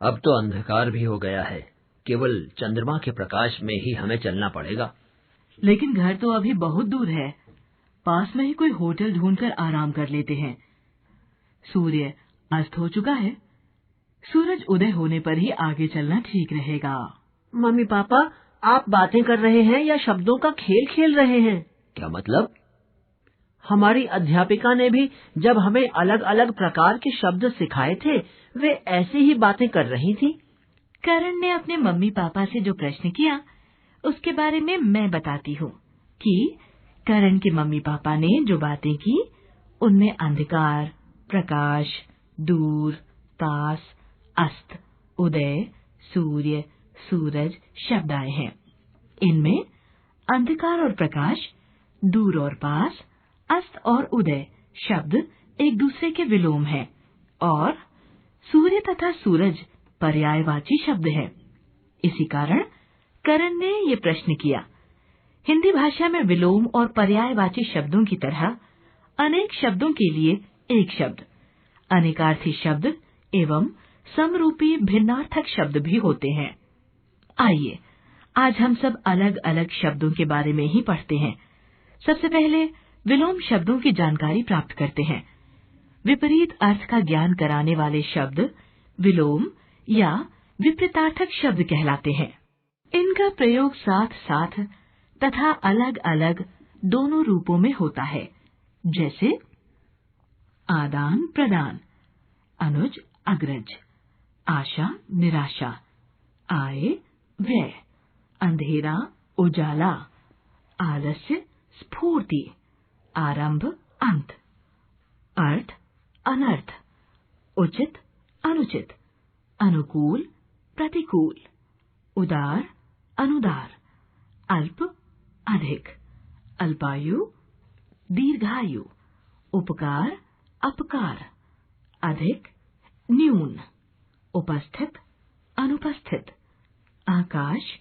अब तो अंधकार भी हो गया है, केवल चंद्रमा के प्रकाश में ही हमें चलना पड़ेगा। लेकिन घर तो अभी बहुत दूर है, पास में ही कोई होटल ढूंढकर आराम कर लेते हैं। सूर्य अस्त हो चुका है, सूरज उदय होने पर ही आगे चलना ठीक रहेगा। मम्मी पापा, आप बातें कर रहे हैं या शब्दों का खेल खेल रहे हैं? क्या मतलब? हमारी अध्यापिका ने भी जब हमें अलग अलग प्रकार के शब्द सिखाए थे, वे ऐसी ही बातें कर रही थी। करण ने अपने मम्मी पापा से जो प्रश्न किया, उसके बारे में मैं बताती हूँ कि करण के मम्मी पापा ने जो बातें की, उनमें अंधकार, प्रकाश, दूर, पास, अस्त, उदय, सूर्य, सूरज शब्द आए हैं। इनमें अंधकार और प्रकाश, दूर और पास, अस्त और उदय शब्द एक दूसरे के विलोम हैं और सूर्य तथा सूरज पर्यायवाची शब्द हैं। इसी कारण करण ने ये प्रश्न किया। हिंदी भाषा में विलोम और पर्यायवाची शब्दों की तरह अनेक शब्दों के लिए एक शब्द, अनेकार्थी शब्द एवं समरूपी भिन्नार्थक शब्द भी होते हैं। आइए आज हम सब अलग अलग शब्दों के बारे में ही पढ़ते हैं। सबसे पहले विलोम शब्दों की जानकारी प्राप्त करते हैं। विपरीत अर्थ का ज्ञान कराने वाले शब्द विलोम या विपरीतार्थक शब्द कहलाते हैं। इनका प्रयोग साथ साथ तथा अलग अलग दोनों रूपों में होता है, जैसे आदान प्रदान, अनुज अग्रज, आशा निराशा, आय व्यय, अंधेरा उजाला, आलस्य स्फूर्ति, आरंभ अंत, अर्थ अनर्थ, उचित अनुचित, अनुकूल प्रतिकूल, उदार अनुदार, अल्प अधिक, अल्पायु दीर्घायु, उपकार अपकार, अधिक न्यून, उपस्थित अनुपस्थित, आकाश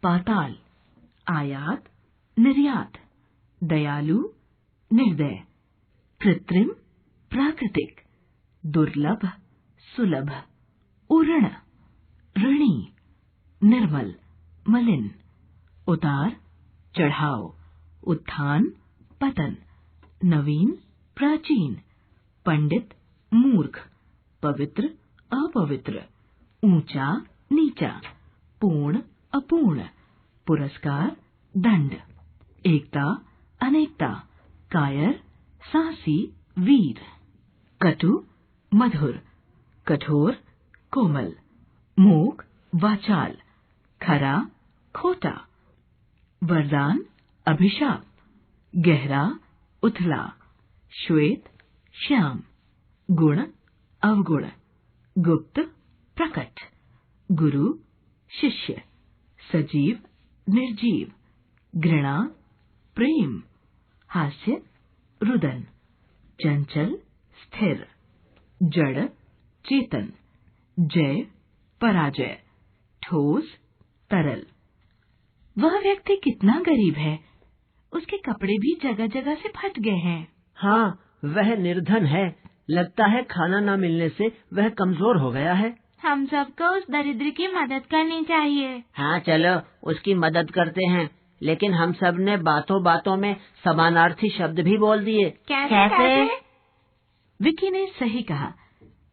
पाताल, आयात निर्यात, दयालु निर्दय, कृत्रिम प्राकृतिक, दुर्लभ सुलभ, उर्ण ऋणी, निर्मल मलिन, उतार चढ़ाव, उत्थान पतन, नवीन प्राचीन, पंडित मूर्ख, पवित्र अपवित्र, ऊंचा नीचा, पूर्ण अपूर्ण, पुरस्कार दंड, एकता अनेकता, कायर साहसी वीर, कटु मधुर, कठोर कोमल, मूक वाचाल, खरा खोटा, वरदान अभिशाप, गहरा उथला, श्वेत श्याम, गुण अवगुण, गुप्त प्रकट, गुरु शिष्य, सजीव निर्जीव, घृणा प्रेम, हास्य रुदन, चंचल स्थिर, जड़ चेतन, जय पराजय, ठोस तरल। वह व्यक्ति कितना गरीब है, उसके कपड़े भी जगह जगह से फट गए हैं। हाँ, वह निर्धन है, लगता है खाना न मिलने से वह कमजोर हो गया है। हम सबको उस दरिद्र की मदद करनी चाहिए। हाँ चलो उसकी मदद करते हैं, लेकिन हम सब ने बातों बातों में समानार्थी शब्द भी बोल दिए। कैसे? विकी ने सही कहा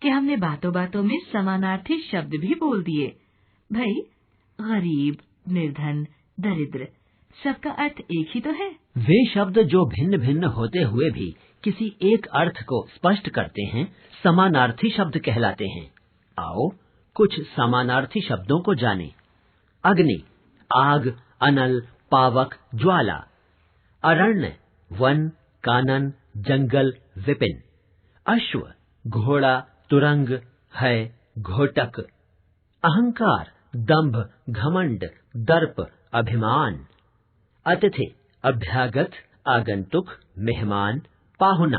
कि हमने बातों बातों में समानार्थी शब्द भी बोल दिए। भाई, गरीब निर्धन दरिद्र सबका अर्थ एक ही तो है। वे शब्द जो भिन्न भिन्न होते हुए भी किसी एक अर्थ को स्पष्ट करते हैं, समानार्थी शब्द कहलाते हैं। आओ कुछ समानार्थी शब्दों को जानें। अग्नि आग, अनल, पावक, ज्वाला। अरण्य वन, कानन, जंगल, विपिन। अश्व घोड़ा, तुरंग, है, घोटक। अहंकार दंभ, घमंड, दर्प, अभिमान। अतिथि अभ्यागत, आगंतुक, मेहमान, पाहुना।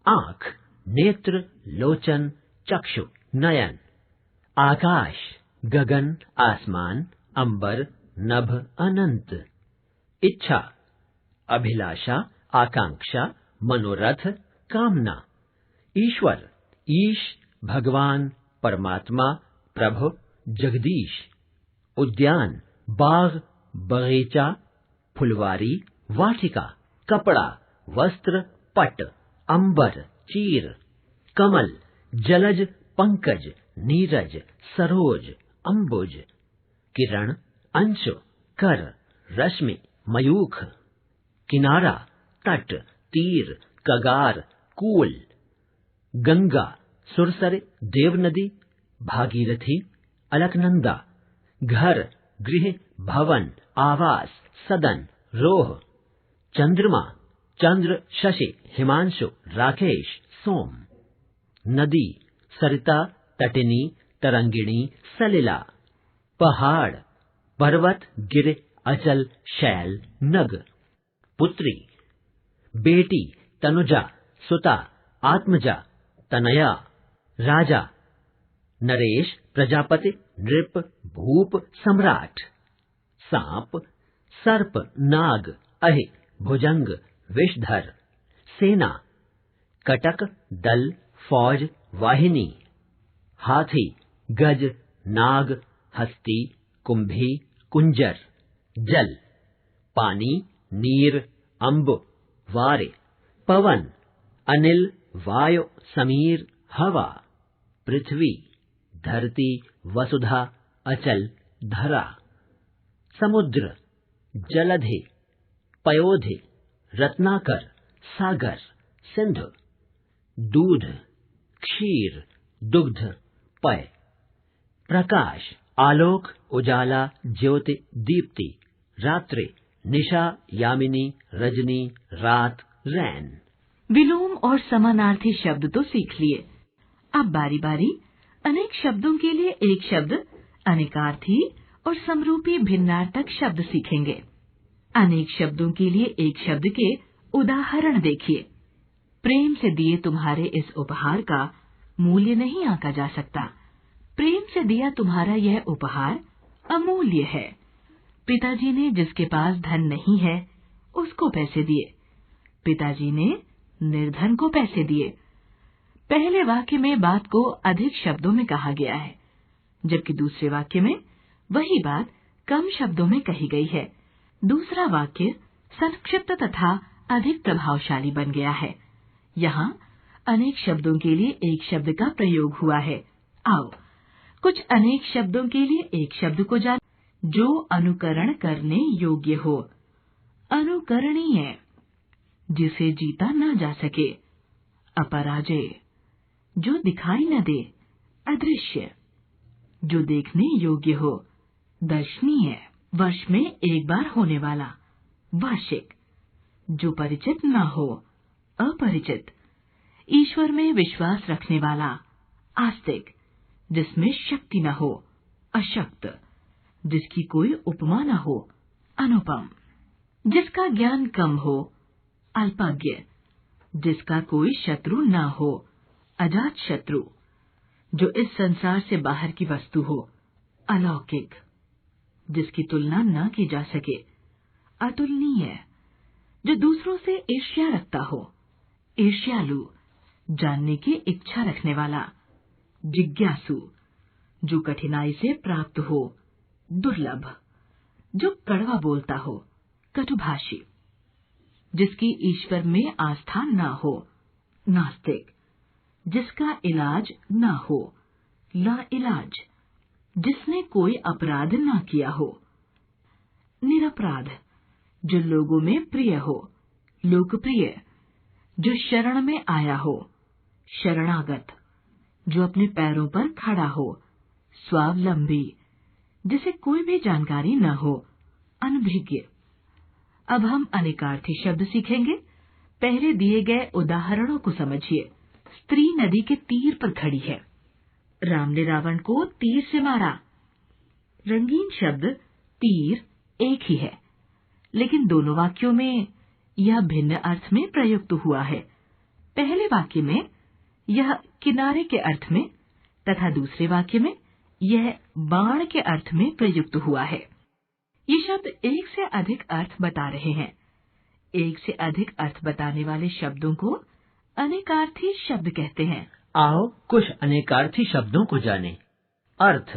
आंख नेत्र, लोचन, चक्षु, नयन। आकाश गगन, आसमान, अंबर, नभ, अनंत। इच्छा अभिलाषा, आकांक्षा, मनोरथ, कामना। ईश्वर ईश, भगवान, परमात्मा, प्रभु, जगदीश, उद्यान, बाग, बगीचा, फुलवारी, वाटिका, कपड़ा, वस्त्र, पट, अंबर, चीर, कमल, जलज, पंकज, नीरज, सरोज, अंबुज, किरण, अंशु, कर, रश्मि, मयूख, किनारा, तट, तीर, कगार, कूल, गंगा, सुरसर, देवनदी, भागीरथी, अलकनंदा, घर, गृह, भवन, आवास, सदन, रोह, चंद्रमा, चंद्र, शशि, हिमांशु, राकेश, सोम, नदी, सरिता, तटिनी, तरंगिणी, सलिला, पहाड़, पर्वत, गिर, अचल, शैल, नग, पुत्री, बेटी, तनुजा, सुता, आत्मजा, तनया, राजा, नरेश, प्रजापति, नृप, भूप, सम्राट, सांप, सर्प, नाग, अहि, भुजंग, विषधर, सेना, कटक, दल, फौज, वाहिनी, हाथी, गज, नाग, हस्ती, कुंभी, कुंजर, जल, पानी, नीर, अंब, वारे, पवन, अनिल, वायु, समीर, हवा, पृथ्वी, धरती, वसुधा, अचल, धरा, समुद्र, जलधि, पयोधि, रत्नाकर, सागर, सिंधु, दूध, क्षीर, दुग्ध, पय, प्रकाश, आलोक, उजाला, ज्योति, दीप्ति, रात्रि, निशा, यामिनी, रजनी, रात, रैन। विलोम और समानार्थी शब्द तो सीख लिए। अब बारी बारी अनेक शब्दों के लिए एक शब्द, अनेकार्थी और समरूपी भिन्नार्थक शब्द सीखेंगे। अनेक शब्दों के लिए एक शब्द के उदाहरण देखिए। प्रेम से दिए तुम्हारे इस उपहार का मूल्य नहीं आंका जा सकता। प्रेम से दिया तुम्हारा यह उपहार अमूल्य है। पिताजी ने जिसके पास धन नहीं है उसको पैसे दिए। पिताजी ने निर्धन को पैसे दिए। पहले वाक्य में बात को अधिक शब्दों में कहा गया है, जबकि दूसरे वाक्य में वही बात कम शब्दों में कही गई है। दूसरा वाक्य संक्षिप्त तथा अधिक प्रभावशाली बन गया है। यहाँ अनेक शब्दों के लिए एक शब्द का प्रयोग हुआ है। आओ कुछ अनेक शब्दों के लिए एक शब्द को जान जो अनुकरण करने योग्य हो। अनुकरणीय, जिसे जीता न जा सके। अपराजय, जो दिखाई न दे। अदृश्य, जो देखने योग्य हो। दर्शनीय, वर्ष में एक बार होने वाला। वार्षिक, जो परिचित न हो। अपरिचित, ईश्वर में विश्वास रखने वाला। आस्तिक, जिसमें शक्ति न हो। अशक्त, जिसकी कोई उपमा न हो। अनुपम, जिसका ज्ञान कम हो। अल्पज्ञ, जिसका कोई शत्रु न हो। अजात शत्रु, जो इस संसार से बाहर की वस्तु हो। अलौकिक, जिसकी तुलना न की जा सके। अतुलनीय, जो दूसरों से ईर्ष्या रखता हो। ईर्ष्यालु, जानने की इच्छा रखने वाला। जिज्ञासु, जो कठिनाई से प्राप्त हो। दुर्लभ, जो कड़वा बोलता हो। कटुभाषी, जिसकी ईश्वर में आस्था न हो। नास्तिक, जिसका इलाज न हो। लाइलाज, जिसने कोई अपराध न किया हो। निरपराध, जो लोगों में प्रिय हो। लोकप्रिय, जो शरण में आया हो। शरणागत, जो अपने पैरों पर खड़ा हो। स्वावलंबी, जिसे कोई भी जानकारी न हो। अनभिज्ञ। अब हम अनेकार्थी शब्द सीखेंगे। पहले दिए गए उदाहरणों को समझिए। स्त्री नदी के तीर पर खड़ी है। राम ने रावण को तीर से मारा। रंगीन शब्द तीर एक ही है, लेकिन दोनों वाक्यों में यह भिन्न अर्थ में प्रयुक्त हुआ है। पहले वाक्य में यह किनारे के अर्थ में तथा दूसरे वाक्य में यह बाण के अर्थ में प्रयुक्त हुआ है। ये शब्द एक से अधिक अर्थ बता रहे हैं। एक से अधिक अर्थ बताने वाले शब्दों को अनेकार्थी शब्द कहते हैं। आओ कुछ अनेकार्थी शब्दों को जानें। अर्थ,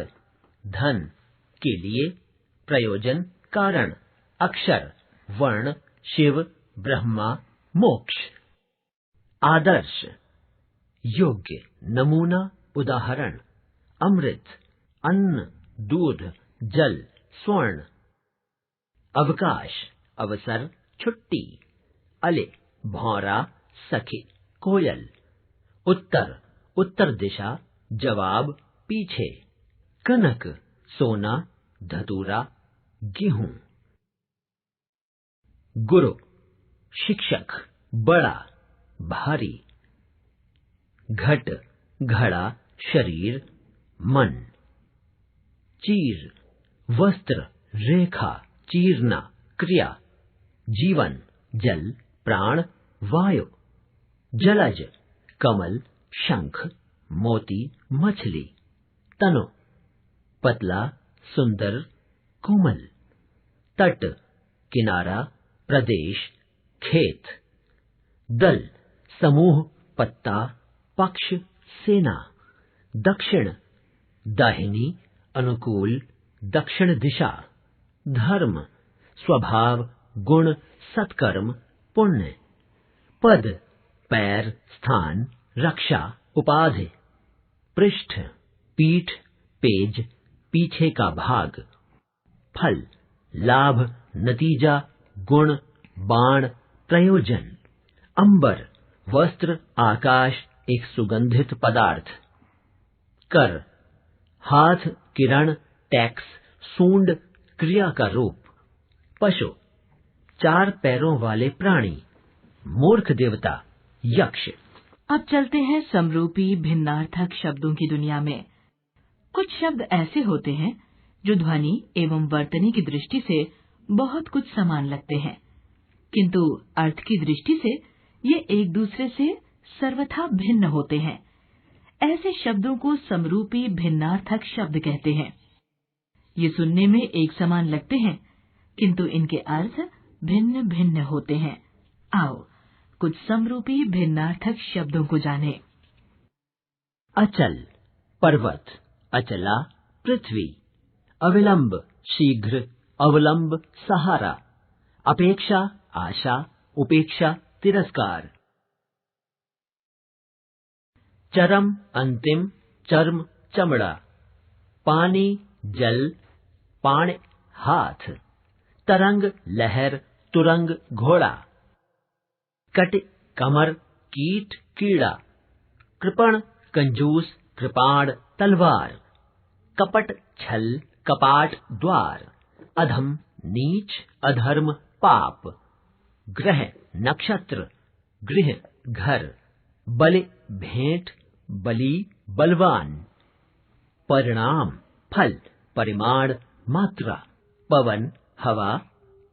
धन के लिए, प्रयोजन, कारण, अक्षर, वर्ण, शिव, ब्रह्मा, मोक्ष। आदर्श, योग्य, नमूना, उदाहरण, अमृत, अन्न, दूध, जल, स्वर्ण। अवकाश, अवसर, छुट्टी। अले, भौरा, सखी, कोयल। उत्तर, उत्तर दिशा, जवाब, पीछे। कनक, सोना, धतूरा, गेहूं। गुरु, शिक्षक, बड़ा, भारी। घट, घड़ा, शरीर, मन। चीर, वस्त्र, रेखा, चीरना, क्रिया। जीवन, जल, प्राण, वायु। जलज, कमल, शंख, मोती, मछली। तनु, पतला, सुंदर, कोमल। तट, किनारा, प्रदेश, खेत। दल, समूह, पत्ता, पक्ष, सेना। दक्षिण, दाहिनी, अनुकूल, दक्षिण दिशा। धर्म, स्वभाव, गुण, सत्कर्म, पुण्य। पद, पैर, स्थान, रक्षा, उपाधि। पृष्ठ, पीठ, पेज, पीछे का भाग। फल, लाभ, नतीजा, गुण, बाण, प्रयोजन। अंबर, वस्त्र, आकाश, एक सुगंधित पदार्थ। कर, हाथ, किरण, टैक्स, सूंड, क्रिया का रूप। पशु, 4 पैरों वाले प्राणी। मूर्ख देवता, यक्ष। अब चलते हैं समरूपी भिन्नार्थक शब्दों की दुनिया में। कुछ शब्द ऐसे होते हैं जो ध्वनि एवं वर्तनी की दृष्टि से बहुत कुछ समान लगते हैं, किंतु अर्थ की दृष्टि से ये एक दूसरे से सर्वथा भिन्न होते हैं। ऐसे शब्दों को समरूपी भिन्नार्थक शब्द कहते हैं। ये सुनने में एक समान लगते हैं, किंतु इनके अर्थ भिन्न भिन्न होते हैं। आओ कुछ समरूपी भिन्नार्थक शब्दों को जानें। अचल, पर्वत, अचला, पृथ्वी। अविलंब, शीघ्र, अवलंब, सहारा। अपेक्षा, आशा, उपेक्षा, तिरस्कार। चरम, अंतिम, चर्म, चमड़ा। पानी, जल, पाण, हाथ। तरंग, लहर, तुरंग, घोड़ा। कट, कमर, कीट, कीड़ा। कृपण, कंजूस, कृपाण, तलवार। कपट, छल, कपाट, द्वार। अधम, नीच, अधर्म, पाप। ग्रह, नक्षत्र, गृह, घर। बलि, भेंट, बलि, बलवान। परिणाम, फल, परिमाण, मात्रा। पवन, हवा,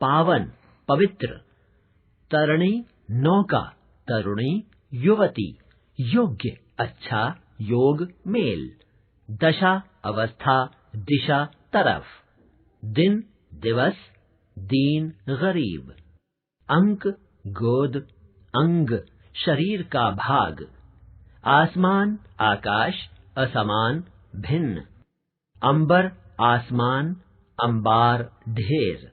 पावन, पवित्र। तरणी, नौका, तरुणी, युवती। योग्य, अच्छा, योग, मेल। दशा, अवस्था, दिशा, तरफ। दिन, दिवस, दीन, गरीब। अंक, गोद, अंग, शरीर का भाग। आसमान, आकाश, असमान, भिन्न। अंबर, आसमान, अंबार, ढेर।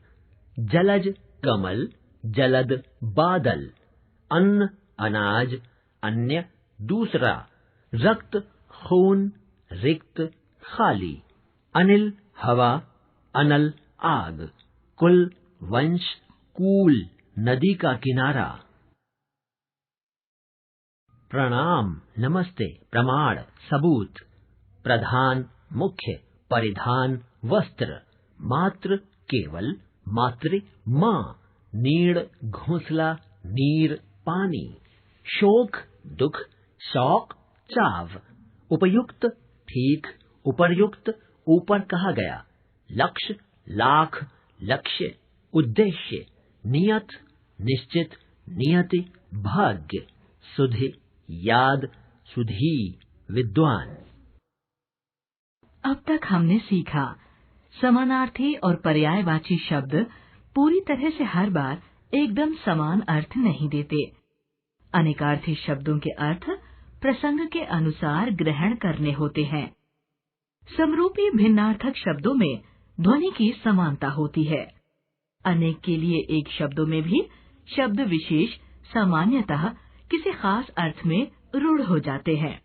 जलज, कमल, जलद, बादल। अन्न, अनाज, अन्य, दूसरा। रक्त, खून, रिक्त, खाली। अनिल, हवा, अनल, आग। कुल, वंश, कूल, नदी का किनारा। प्रणाम, नमस्ते, प्रमाण, सबूत। प्रधान, मुख्य, परिधान, वस्त्र। मात्र, केवल, मातृ, माँ। नीड़, घोंसला, नीर, पानी। शोक, दुख, शौक, चाव। उपयुक्त, ठीक, उपर्युक्त, ऊपर कहा गया। लक्ष्य, लाख, लक्ष्य, उद्देश्य। नियत, निश्चित, नियति, भाग्य। सुधि, याद, सुधी, विद्वान। अब तक हमने सीखा समानार्थी और पर्यायवाची शब्द पूरी तरह से हर बार एकदम समान अर्थ नहीं देते। अनेकार्थी शब्दों के अर्थ प्रसंग के अनुसार ग्रहण करने होते हैं। समरूपी भिन्नार्थक शब्दों में ध्वनि की समानता होती है। अनेक के लिए एक शब्दों में भी शब्द विशेष सामान्यतः किसी खास अर्थ में रूढ़ हो जाते हैं।